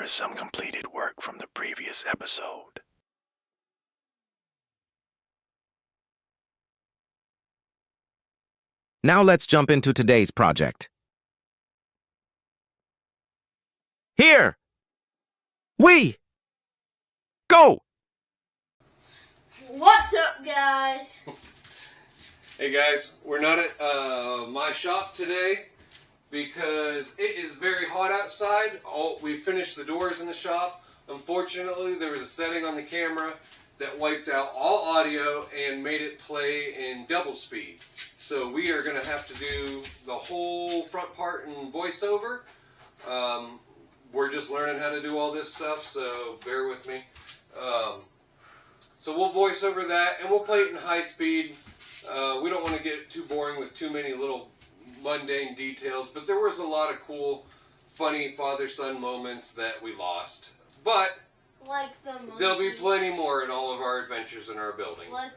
is some completed work from the previous episode. Now let's jump into today's project. Here! We! Go! What's up, guys? Hey guys, we're not at my shop today because it is very hot outside. We finished the doors in the shop. Unfortunately, there was a setting on the camera that wiped out all audio and made it play in double speed. So we are going to have to do the whole front part in voiceover. We're just learning how to do all this stuff, so bear with me. So we'll voice over that, and we'll play it in high speed. We don't want to get too boring with too many little mundane details, but there was a lot of cool, funny father-son moments that we lost. But Like the monkey. there'll be plenty more in all of our adventures in our building. Like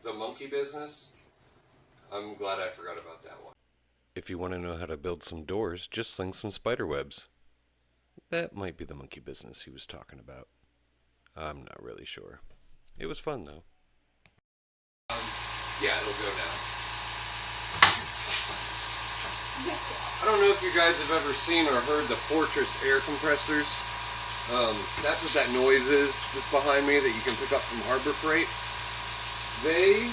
the monkey business? I'm glad I forgot about that one. If you want to know how to build some doors, just sling some spider webs. That might be the monkey business he was talking about. I'm not really sure. It was fun though. Yeah, it'll go now. I don't know if you guys have ever seen or heard the Fortress air compressors. That's what that noise is that's behind me that you can pick up from Harbor Freight. They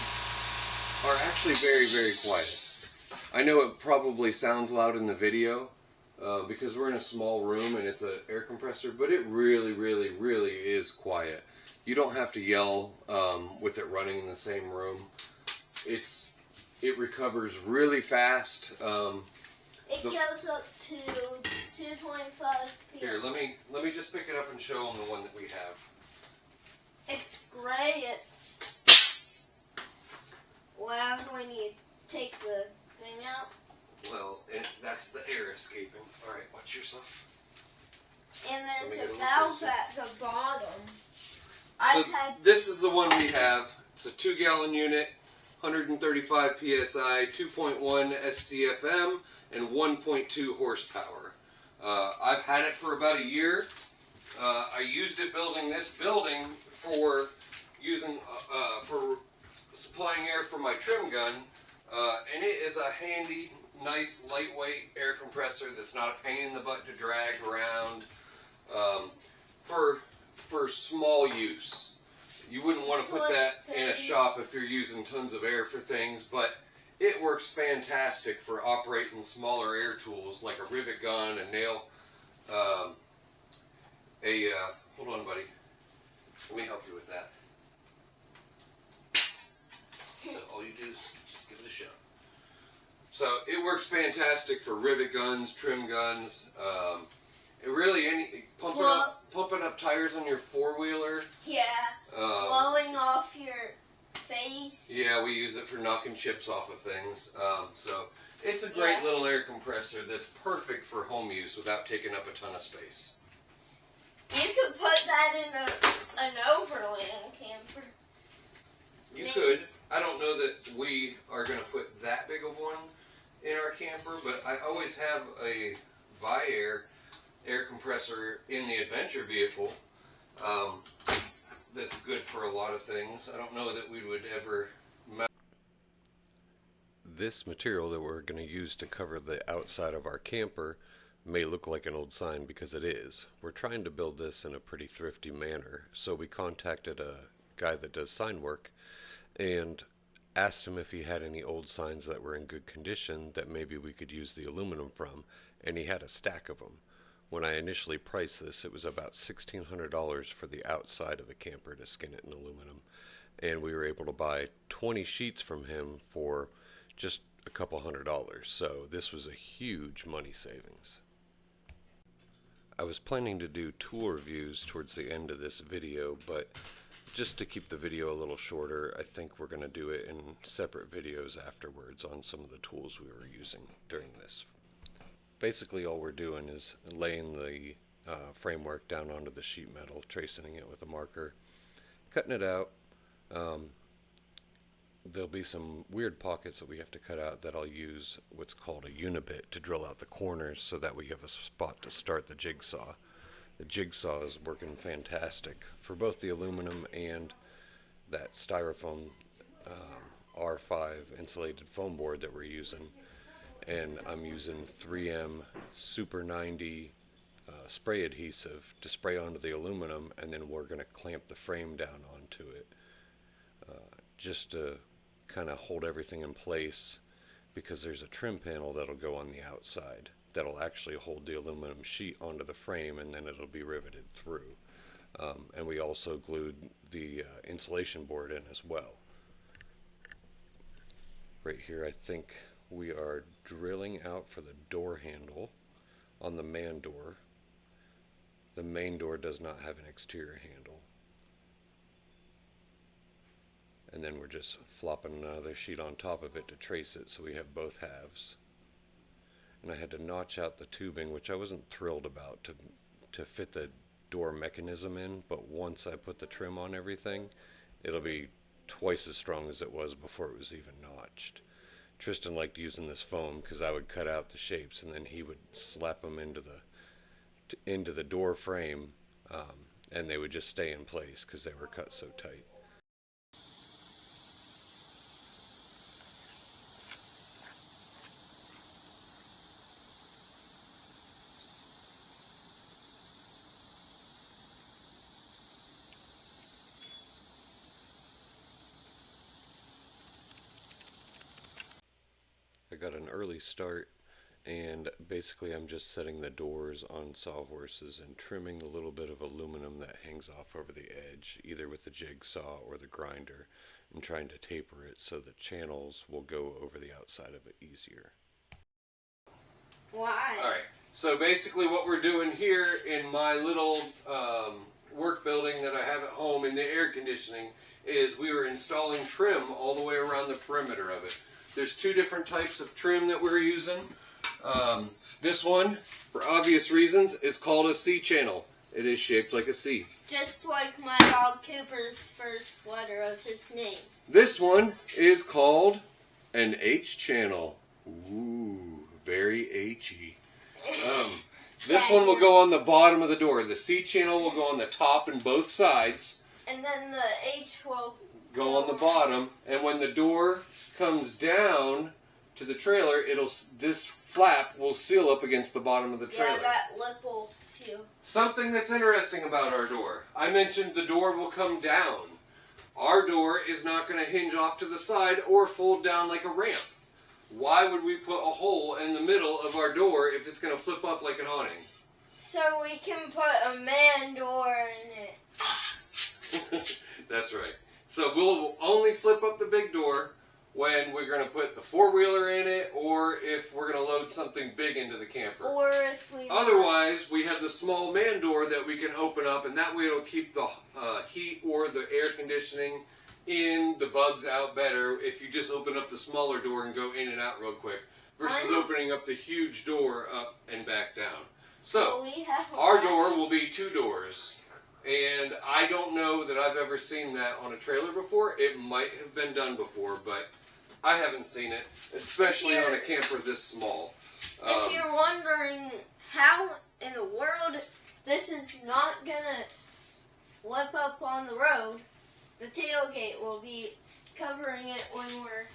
are actually very, very quiet. I know it probably sounds loud in the video because we're in a small room and it's an air compressor, but it really, really, really is quiet. You don't have to yell with it running in the same room. It recovers really fast. It goes up to 225 psi. Here, let me just pick it up and show them the one that we have. It's great. It's wow. Do I need to take the thing out? Well, that's the air escaping. All right, watch yourself. And there's Let me get a a little valve closer. at the bottom. So this is the one we have. It's a 2-gallon unit, 135 psi, 2.1 SCFM, and 1.2 horsepower. I've had it for about a year. I used it building this building for supplying air for my trim gun, and it is a handy, nice, lightweight air compressor that's not a pain in the butt to drag around. For small use. You wouldn't want to put that in a shop if you're using tons of air for things, but it works fantastic for operating smaller air tools like a rivet gun, a nail, hold on buddy, let me help you with that. So all you do is just give it a shove. So it works fantastic for rivet guns, trim guns, it really pumping up tires on your 4-wheeler. Yeah. Blowing off your face. Yeah, we use it for knocking chips off of things. So it's a great little air compressor that's perfect for home use without taking up a ton of space. You could put that in an overland camper. You could. I don't know that we are going to put that big of one in our camper, but I always have a Viair air compressor in the adventure vehicle that's good for a lot of things. I don't know that we would ever This material that we're going to use to cover the outside of our camper may look like an old sign because it is. We're trying to build this in a pretty thrifty manner, so we contacted a guy that does sign work and asked him if he had any old signs that were in good condition that maybe we could use the aluminum from, and he had a stack of them. When I initially priced this, it was about $1,600 for the outside of the camper to skin it in aluminum, and we were able to buy 20 sheets from him for just a couple $100, so this was a huge money savings. I was planning to do tool reviews towards the end of this video, but just to keep the video a little shorter, I think we're going to do it in separate videos afterwards on some of the tools we were using during this. Basically all we're doing is laying the framework down onto the sheet metal, tracing it with a marker, cutting it out, there'll be some weird pockets that we have to cut out that I'll use what's called a unibit to drill out the corners so that we have a spot to start the jigsaw. The jigsaw is working fantastic for both the aluminum and that styrofoam R5 insulated foam board that we're using. And I'm using 3M Super 90 spray adhesive to spray onto the aluminum, and then we're going to clamp the frame down onto it just to kind of hold everything in place, because there's a trim panel that'll go on the outside that'll actually hold the aluminum sheet onto the frame, and then it'll be riveted through. And we also glued the insulation board in as well. Right here I think we are drilling out for the door handle on the man door. The main door does not have an exterior handle. And then we're just flopping another sheet on top of it to trace it so we have both halves. And I had to notch out the tubing, which I wasn't thrilled about, to fit the door mechanism in, but once I put the trim on everything, it'll be twice as strong as it was before it was even notched. Tristan liked using this foam because I would cut out the shapes and then he would slap them into the door frame, and they would just stay in place because they were cut so tight. I got an early start, and basically I'm just setting the doors on sawhorses and trimming a little bit of aluminum that hangs off over the edge, either with the jigsaw or the grinder, and trying to taper it so the channels will go over the outside of it easier. Why? Alright, so basically what we're doing here in my little work building that I have at home in the air conditioning is we were installing trim all the way around the perimeter of it. There's two different types of trim that we're using. This one, for obvious reasons, is called a C channel. It is shaped like a C. Just like my dog Cooper's first letter of his name. This one is called an H channel. Ooh, very H-y. This one will go on the bottom of the door. The C channel will go on the top and both sides. And then the H will go on the bottom, and when the door comes down to the trailer, this flap will seal up against the bottom of the trailer. Yeah, that lip will seal. Something that's interesting about our door. I mentioned the door will come down. Our door is not going to hinge off to the side or fold down like a ramp. Why would we put a hole in the middle of our door if it's going to flip up like an awning? So we can put a man door in it. That's right. So we'll only flip up the big door when we're going to put the four-wheeler in it, or if we're going to load something big into the camper. Or if we... Otherwise, we have the small man door that we can open up, and that way it'll keep the heat or the air conditioning in, the bugs out better if you just open up the smaller door and go in and out real quick, versus opening up the huge door up and back down. So, our door will be two doors. And I don't know that I've ever seen that on a trailer before. It might have been done before, but I haven't seen it, especially on a camper this small. If you're wondering how in the world this is not going to flip up on the road, the tailgate will be covering it when we're...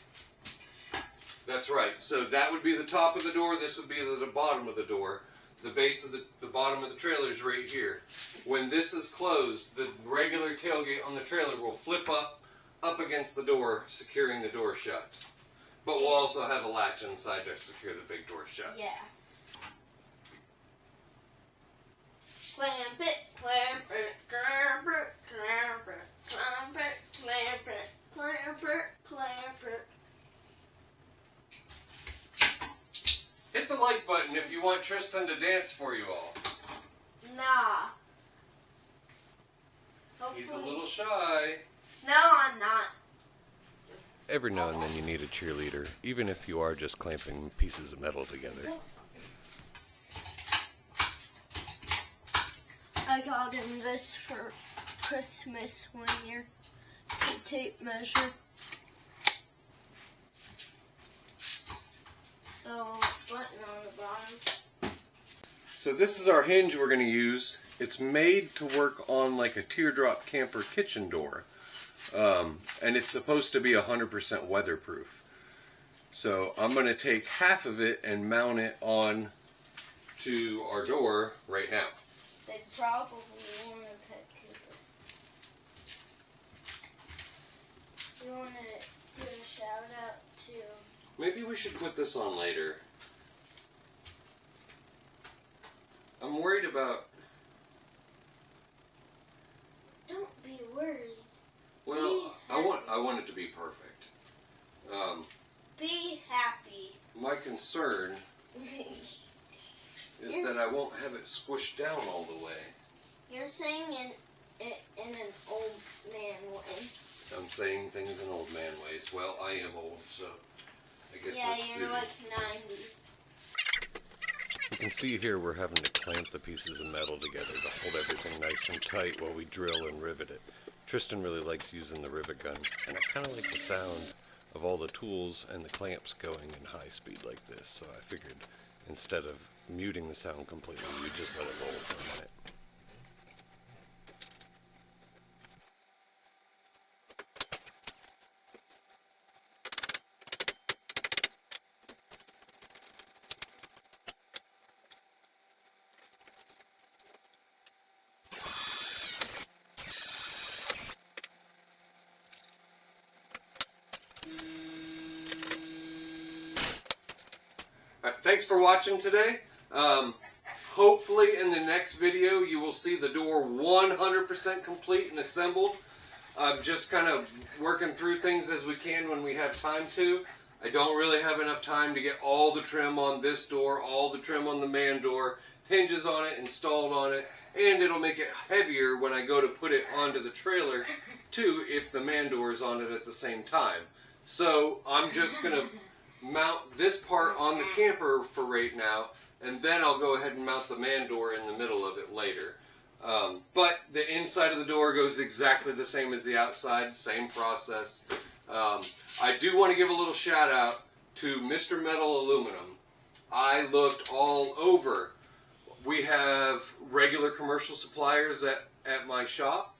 That's right. So that would be the top of the door. This would be the bottom of the door. The base of the bottom of the trailer is right here. When this is closed, the regular tailgate on the trailer will flip up against the door, securing the door shut. But we'll also have a latch inside to secure the big door shut. Yeah. Clamp it, clamp it, clamp it, clamp it, clamp it, clamp it, clamp it, clamp it. Hit the like button if you want Tristan to dance for you all. Nah. Hopefully. He's a little shy. No, I'm not. Every now and then you need a cheerleader, even if you are just clamping pieces of metal together. I got him this for Christmas one year. It's a tape measure. So, button on the bottom. So this is our hinge we're going to use. It's made to work on like a teardrop camper kitchen door. And it's supposed to be 100% weatherproof. So I'm going to take half of it and mount it on to our door right now. They probably want a pet Cooper. You want to do a shout out to... Maybe we should put this on later. I'm worried about... Don't be worried. Well, I want it to be perfect. Be happy. My concern is that I won't have it squished down all the way. You're saying in an old man way. I'm saying things in old man ways. Well, I am old, so I guess Yeah, that's you're suited. like 90. You can see here we're having to clamp the pieces of metal together to hold everything nice and tight while we drill and rivet it. Tristan really likes using the rivet gun, and I kind of like the sound of all the tools and the clamps going in high speed like this, so I figured instead of muting the sound completely, we just let it roll for a minute. Thanks for watching today. Hopefully in the next video you will see the door 100% complete and assembled. Just kind of working through things as we can when we have time to. I don't really have enough time to get all the trim on this door, all the trim on the man door, hinges on it, installed on it, and it'll make it heavier when I go to put it onto the trailer too if the man door is on it at the same time. So I'm just going to mount this part on the camper for right now, and then I'll go ahead and mount the man door in the middle of it later. But the inside of the door goes exactly the same as the outside, same process. I do want to give a little shout out to Mr. Metal Aluminum. I looked all over. We have regular commercial suppliers at my shop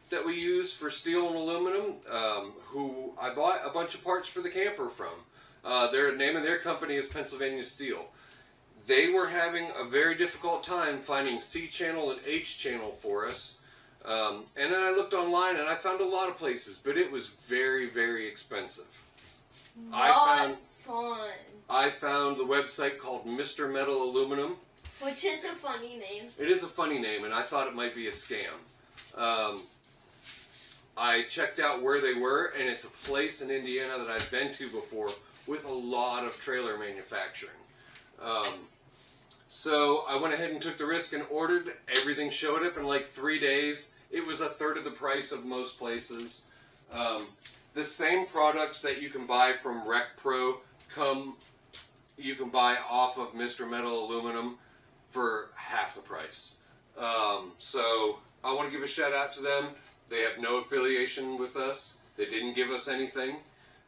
that we use for steel and aluminum, who I bought a bunch of parts for the camper from. Their name of their company is Pennsylvania Steel. They were having a very difficult time finding C-channel and H-channel for us. And then I looked online and I found a lot of places, but it was very, very expensive. Not fun. I found the website called Mr. Metal Aluminum. Which is a funny name. It is a funny name, and I thought it might be a scam. I checked out where they were, and it's a place in Indiana that I've been to before with a lot of trailer manufacturing. So I went ahead and took the risk and ordered. Everything showed up in like 3 days. It was a third of the price of most places. The same products that you can buy from Rec Pro you can buy off of Mr. Metal Aluminum for half the price. So I want to give a shout out to them. They have no affiliation with us. They didn't give us anything.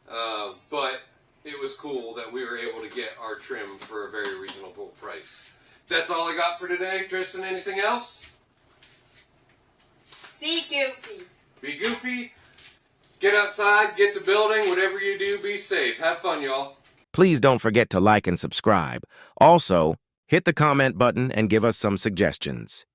But it was cool that we were able to get our trim for a very reasonable price. That's all I got for today. Tristan, anything else? Be goofy. Be goofy. Get outside, get to building, whatever you do, be safe. Have fun, y'all. Please don't forget to like and subscribe. Also, hit the comment button and give us some suggestions.